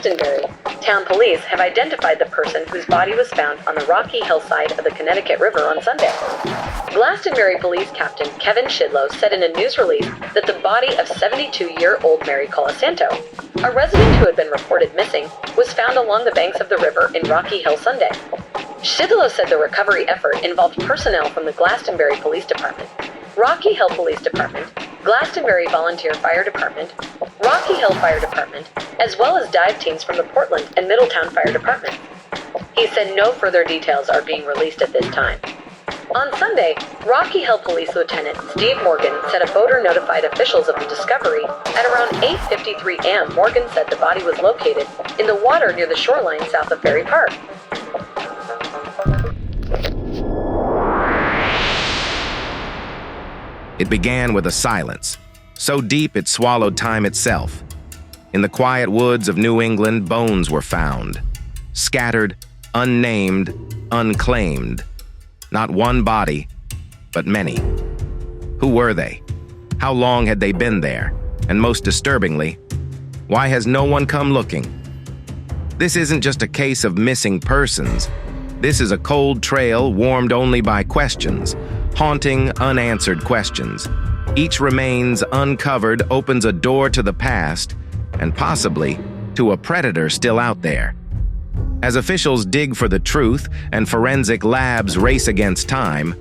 Glastonbury, town police have identified the person whose body was found on the rocky hillside of the Connecticut River on Sunday. Glastonbury Police Captain Kevin Shidlow said in a news release that the body of 72-year-old Mary Colasanto, a resident who had been reported missing, was found along the banks of the river in Rocky Hill Sunday. Shidlow said the recovery effort involved personnel from the Glastonbury Police Department, Rocky Hill Police Department, Glastonbury Volunteer Fire Department, Rocky Hill Fire Department, as well as dive teams from the Portland and Middletown Fire Department. He said no further details are being released at this time. On Sunday, Rocky Hill Police Lieutenant Steve Morgan said a boater notified officials of the discovery. At around 8:53 a.m., Morgan said the body was located in the water near the shoreline south of Ferry Park. It began with a silence, so deep it swallowed time itself. In the quiet woods of New England, bones were found, scattered, unnamed, unclaimed. Not one body, but many. Who were they? How long had they been there? And most disturbingly, why has no one come looking? This isn't just a case of missing persons. This is a cold trail warmed only by questions, haunting, unanswered questions. Each remains uncovered opens a door to the past, and possibly to a predator still out there. As officials dig for the truth and forensic labs race against time,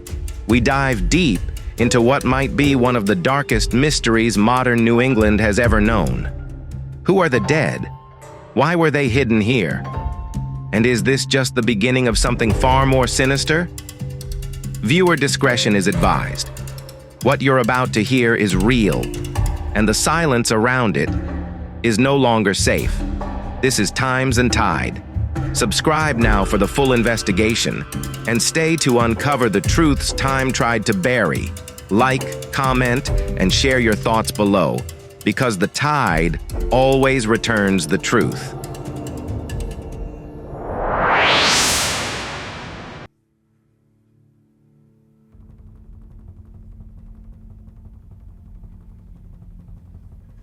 we dive deep into what might be one of the darkest mysteries modern New England has ever known. Who are the dead? Why were they hidden here? And is this just the beginning of something far more sinister? Viewer discretion is advised. What you're about to hear is real, and the silence around it is no longer safe. This is Times and Tide. Subscribe now for the full investigation, and stay to uncover the truths time tried to bury. Like, comment, and share your thoughts below, because the tide always returns the truth.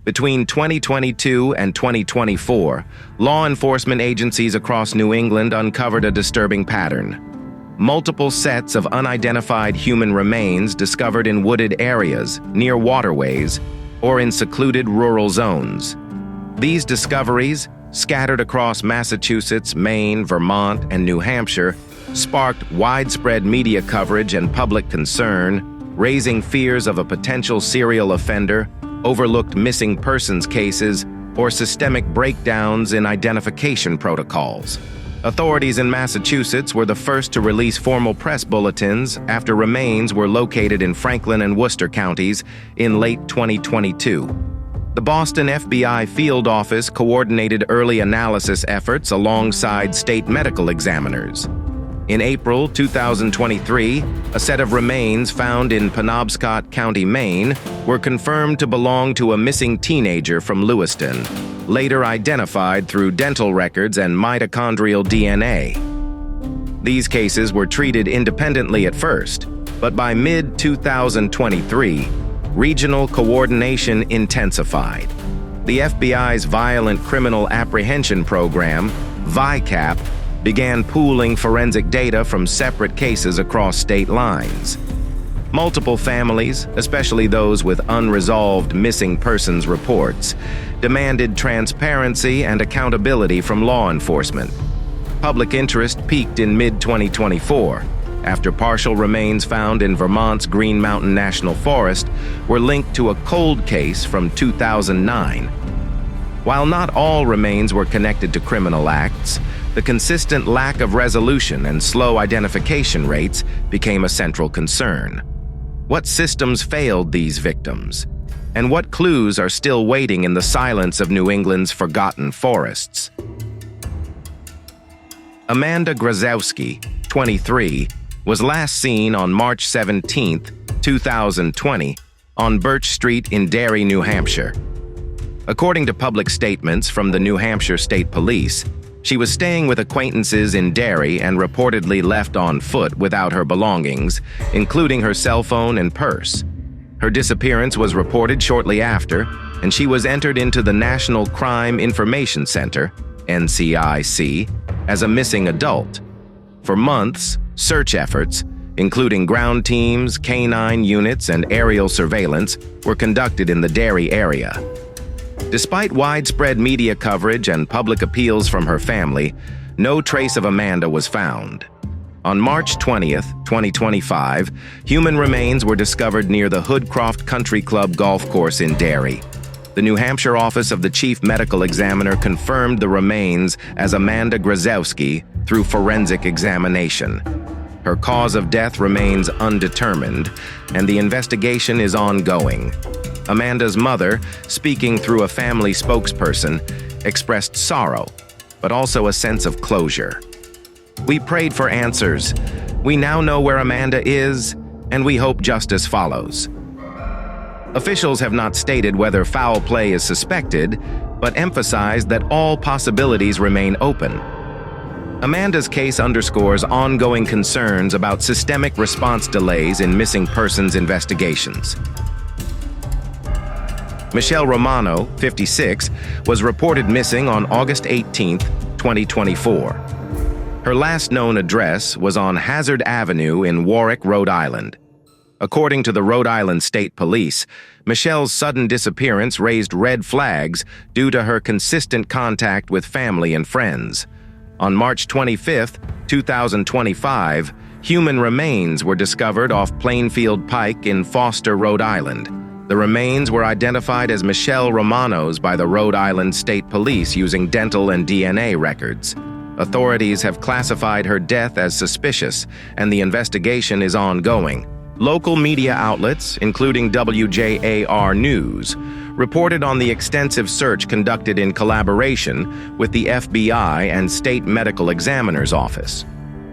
Between 2022 and 2024, law enforcement agencies across New England uncovered a disturbing pattern. Multiple sets of unidentified human remains discovered in wooded areas, near waterways, or in secluded rural zones. These discoveries, scattered across Massachusetts, Maine, Vermont, and New Hampshire, sparked widespread media coverage and public concern, raising fears of a potential serial offender, overlooked missing persons cases, or systemic breakdowns in identification protocols. Authorities in Massachusetts were the first to release formal press bulletins after remains were located in Franklin and Worcester counties in late 2022. The Boston FBI field office coordinated early analysis efforts alongside state medical examiners. In April 2023, a set of remains found in Penobscot County, Maine, were confirmed to belong to a missing teenager from Lewiston, later identified through dental records and mitochondrial DNA. These cases were treated independently at first, but by mid-2023, regional coordination intensified. The FBI's Violent Criminal Apprehension Program, VICAP, began pooling forensic data from separate cases across state lines. Multiple families, especially those with unresolved missing persons reports, demanded transparency and accountability from law enforcement. Public interest peaked in mid-2024 after partial remains found in Vermont's Green Mountain National Forest were linked to a cold case from 2009. While not all remains were connected to criminal acts, the consistent lack of resolution and slow identification rates became a central concern. What systems failed these victims? And what clues are still waiting in the silence of New England's forgotten forests? Amanda Grazewski, 23, was last seen on March 17, 2020, on Birch Street in Derry, New Hampshire. According to public statements from the New Hampshire State Police, she was staying with acquaintances in Derry and reportedly left on foot without her belongings, including her cell phone and purse. Her disappearance was reported shortly after, and she was entered into the National Crime Information Center, NCIC, as a missing adult. For months, search efforts, including ground teams, canine units, and aerial surveillance, were conducted in the Derry area. Despite widespread media coverage and public appeals from her family, no trace of Amanda was found. On March 20th, 2025, human remains were discovered near the Hoodcroft Country Club golf course in Derry. The New Hampshire office of the chief medical examiner confirmed the remains as Amanda Grazewski through forensic examination. Her cause of death remains undetermined, and the investigation is ongoing. Amanda's mother, speaking through a family spokesperson, expressed sorrow, but also a sense of closure. "We prayed for answers. We now know where Amanda is, and we hope justice follows." Officials have not stated whether foul play is suspected, but emphasized that all possibilities remain open. Amanda's case underscores ongoing concerns about systemic response delays in missing persons investigations. Michele Romano, 56, was reported missing on August 18, 2024. Her last known address was on Hazard Avenue in Warwick, Rhode Island. According to the Rhode Island State Police, Michele's sudden disappearance raised red flags due to her consistent contact with family and friends. On March 25, 2025, human remains were discovered off Plainfield Pike in Foster, Rhode Island. The remains were identified as Michele Romano's by the Rhode Island State Police using dental and DNA records. Authorities have classified her death as suspicious, and the investigation is ongoing. Local media outlets, including WJAR News, reported on the extensive search conducted in collaboration with the FBI and State Medical Examiner's Office.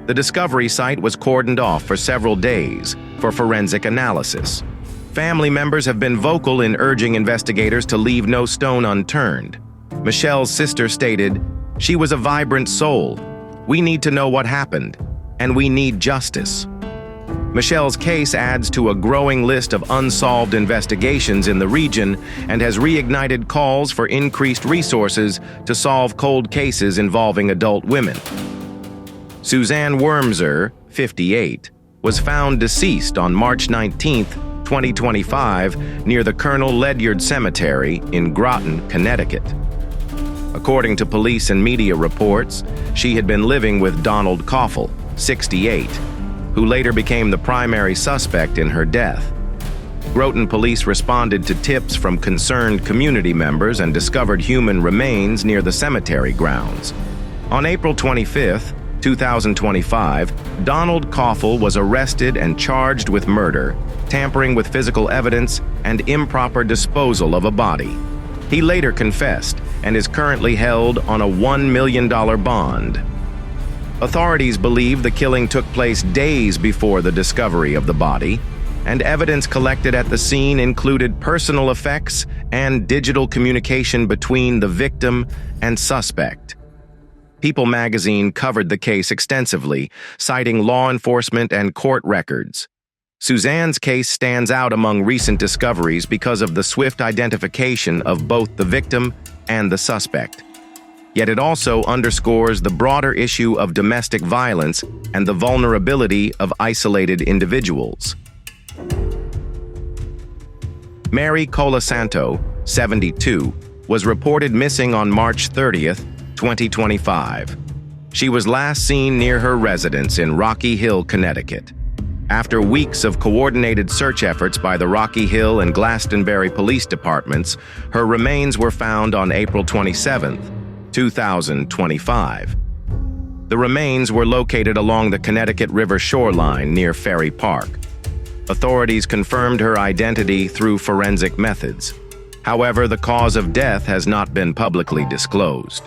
The discovery site was cordoned off for several days for forensic analysis. Family members have been vocal in urging investigators to leave no stone unturned. Michele's sister stated, "She was a vibrant soul. We need to know what happened, and we need justice." Michele's case adds to a growing list of unsolved investigations in the region and has reignited calls for increased resources to solve cold cases involving adult women. Suzanne Wormser, 58, was found deceased on March 19, 2025, near the Colonel Ledyard Cemetery in Groton, Connecticut. According to police and media reports, she had been living with Donald Koffel, 68, who later became the primary suspect in her death. Groton police responded to tips from concerned community members and discovered human remains near the cemetery grounds. On April 25, 2025, Donald Koffel was arrested and charged with murder, tampering with physical evidence, and improper disposal of a body. He later confessed and is currently held on a $1 million bond. Authorities believe the killing took place days before the discovery of the body, and evidence collected at the scene included personal effects and digital communication between the victim and suspect. People magazine covered the case extensively, citing law enforcement and court records. Suzanne's case stands out among recent discoveries because of the swift identification of both the victim and the suspect. Yet it also underscores the broader issue of domestic violence and the vulnerability of isolated individuals. Mary Colasanto, 72, was reported missing on March 30th, 2025. She was last seen near her residence in Rocky Hill, Connecticut. After weeks of coordinated search efforts by the Rocky Hill and Glastonbury police departments, her remains were found on April 27th, 2025. The remains were located along the Connecticut River shoreline near Ferry Park. Authorities confirmed her identity through forensic methods. However, the cause of death has not been publicly disclosed.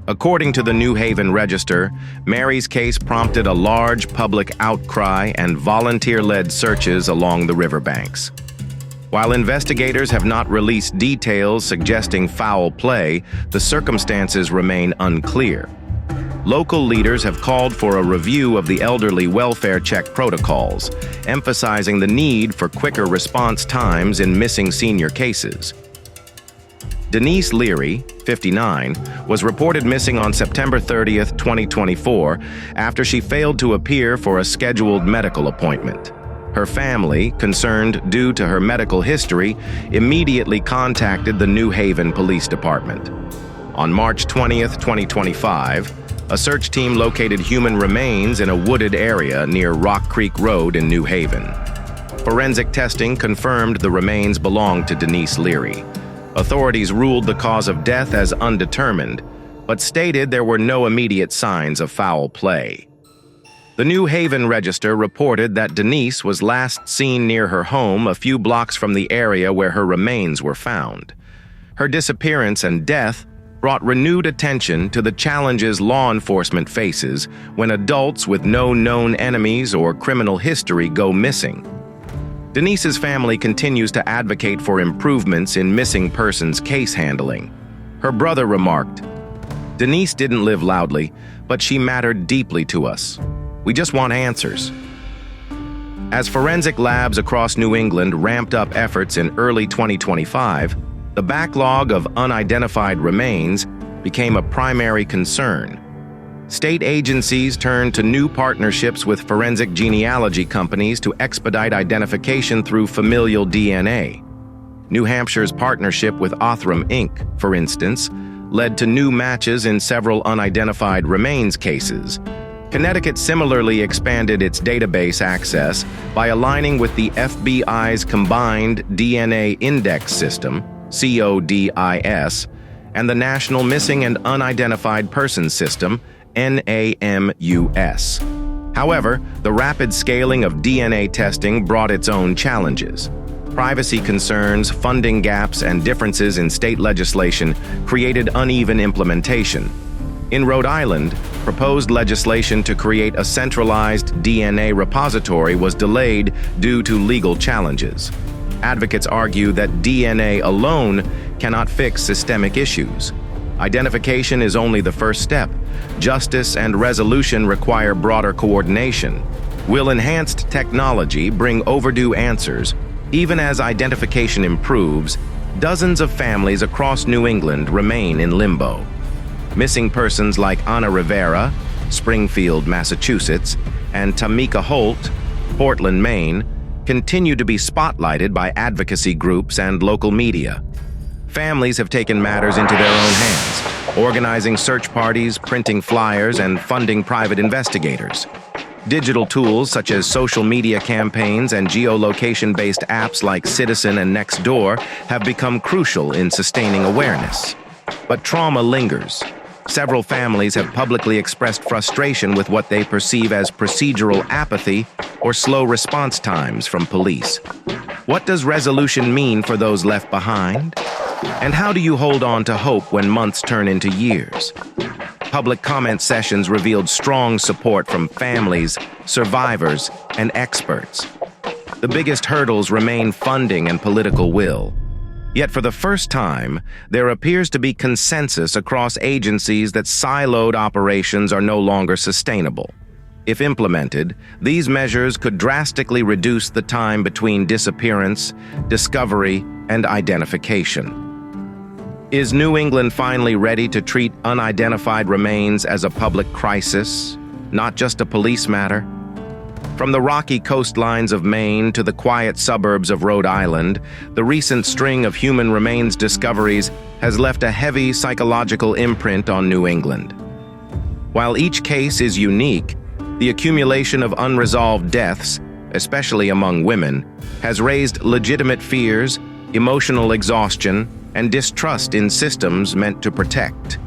According to the New Haven Register, Mary's case prompted a large public outcry and volunteer-led searches along the riverbanks. While investigators have not released details suggesting foul play, the circumstances remain unclear. Local leaders have called for a review of the elderly welfare check protocols, emphasizing the need for quicker response times in missing senior cases. Denise Leary, 59, was reported missing on September 30th, 2024, after she failed to appear for a scheduled medical appointment. Her family, concerned due to her medical history, immediately contacted the New Haven Police Department. On March 20th, 2025, a search team located human remains in a wooded area near Rock Creek Road in New Haven. Forensic testing confirmed the remains belonged to Denise Leary. Authorities ruled the cause of death as undetermined, but stated there were no immediate signs of foul play. The New Haven Register reported that Denise was last seen near her home a few blocks from the area where her remains were found. Her disappearance and death brought renewed attention to the challenges law enforcement faces when adults with no known enemies or criminal history go missing. Denise's family continues to advocate for improvements in missing persons case handling. Her brother remarked, "Denise didn't live loudly, but she mattered deeply to us. We just want answers." As forensic labs across New England ramped up efforts in early 2025, the backlog of unidentified remains became a primary concern. State agencies turned to new partnerships with forensic genealogy companies to expedite identification through familial DNA. New Hampshire's partnership with Othram Inc., for instance, led to new matches in several unidentified remains cases. Connecticut similarly expanded its database access by aligning with the FBI's Combined DNA Index System, CODIS, and the National Missing and Unidentified Persons System, NAMUS. However, the rapid scaling of DNA testing brought its own challenges. Privacy concerns, funding gaps, and differences in state legislation created uneven implementation. In Rhode Island, proposed legislation to create a centralized DNA repository was delayed due to legal challenges. Advocates argue that DNA alone cannot fix systemic issues. Identification is only the first step. Justice and resolution require broader coordination. Will enhanced technology bring overdue answers? Even as identification improves, dozens of families across New England remain in limbo. Missing persons like Anna Rivera, Springfield, Massachusetts, and Tamika Holt, Portland, Maine, continue to be spotlighted by advocacy groups and local media. Families have taken matters into their own hands, organizing search parties, printing flyers, and funding private investigators. Digital tools such as social media campaigns and geolocation-based apps like Citizen and Nextdoor have become crucial in sustaining awareness. But trauma lingers. Several families have publicly expressed frustration with what they perceive as procedural apathy or slow response times from police. What does resolution mean for those left behind? And how do you hold on to hope when months turn into years? Public comment sessions revealed strong support from families, survivors, and experts. The biggest hurdles remain funding and political will. Yet for the first time, there appears to be consensus across agencies that siloed operations are no longer sustainable. If implemented, these measures could drastically reduce the time between disappearance, discovery, and identification. Is New England finally ready to treat unidentified remains as a public crisis, not just a police matter? From the rocky coastlines of Maine to the quiet suburbs of Rhode Island, the recent string of human remains discoveries has left a heavy psychological imprint on New England. While each case is unique, the accumulation of unresolved deaths, especially among women, has raised legitimate fears, emotional exhaustion, and distrust in systems meant to protect.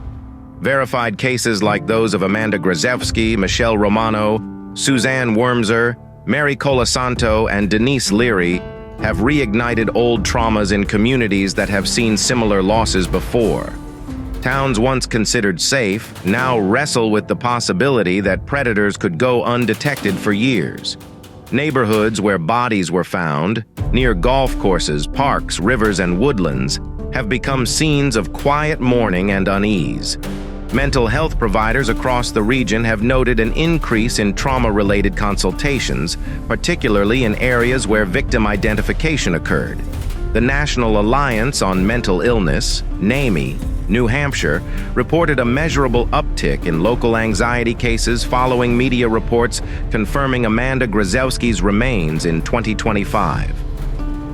Verified cases like those of Amanda Grazewski, Michele Romano, Suzanne Wormser, Mary Colasanto, and Denise Leary have reignited old traumas in communities that have seen similar losses before. Towns once considered safe now wrestle with the possibility that predators could go undetected for years. Neighborhoods where bodies were found, near golf courses, parks, rivers, and woodlands, have become scenes of quiet mourning and unease. Mental health providers across the region have noted an increase in trauma-related consultations, particularly in areas where victim identification occurred. The National Alliance on Mental Illness, NAMI, New Hampshire, reported a measurable uptick in local anxiety cases following media reports confirming Amanda Grazewski's remains in 2025.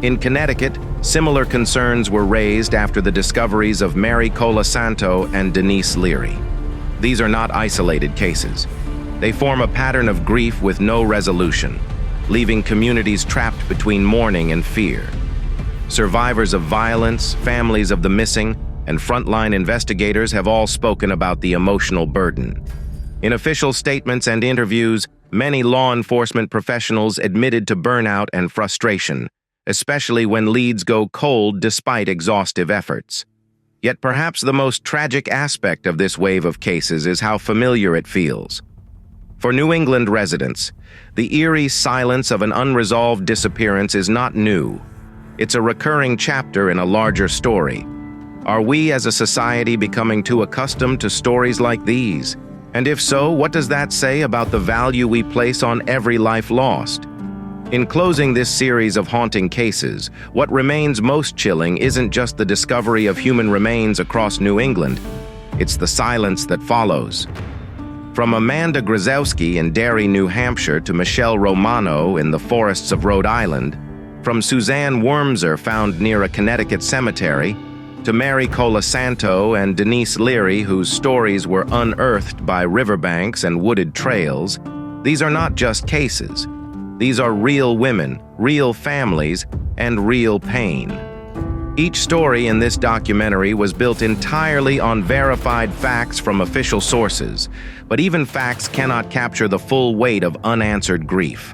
In Connecticut, similar concerns were raised after the discoveries of Mary Colasanto and Denise Leary. These are not isolated cases. They form a pattern of grief with no resolution, leaving communities trapped between mourning and fear. Survivors of violence, families of the missing, and frontline investigators have all spoken about the emotional burden. In official statements and interviews, many law enforcement professionals admitted to burnout and frustration, especially when leads go cold despite exhaustive efforts. Yet perhaps the most tragic aspect of this wave of cases is how familiar it feels. For New England residents, the eerie silence of an unresolved disappearance is not new. It's a recurring chapter in a larger story. Are we as a society becoming too accustomed to stories like these? And if so, what does that say about the value we place on every life lost? In closing this series of haunting cases, what remains most chilling isn't just the discovery of human remains across New England, it's the silence that follows. From Amanda Grazewski in Derry, New Hampshire, to Michele Romano in the forests of Rhode Island, from Suzanne Wormser found near a Connecticut cemetery, to Mary Colasanto and Denise Leary, whose stories were unearthed by riverbanks and wooded trails, these are not just cases. These are real women, real families, and real pain. Each story in this documentary was built entirely on verified facts from official sources, but even facts cannot capture the full weight of unanswered grief.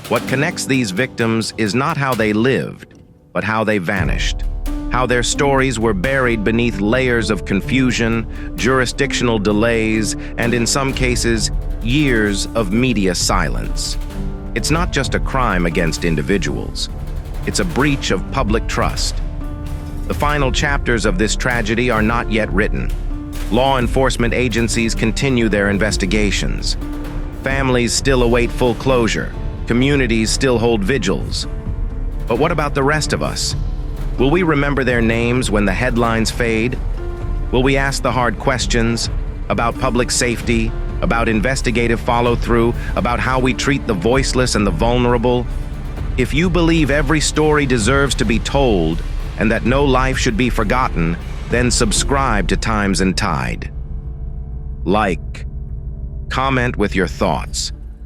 What connects these victims is not how they lived, but how they vanished. How their stories were buried beneath layers of confusion, jurisdictional delays, and in some cases, years of media silence. It's not just a crime against individuals. It's a breach of public trust. The final chapters of this tragedy are not yet written. Law enforcement agencies continue their investigations. Families still await full closure. Communities still hold vigils. But what about the rest of us? Will we remember their names when the headlines fade? Will we ask the hard questions about public safety, about investigative follow-through, about how we treat the voiceless and the vulnerable? If you believe every story deserves to be told and that no life should be forgotten, then subscribe to Times and Tide. Like, comment with your thoughts,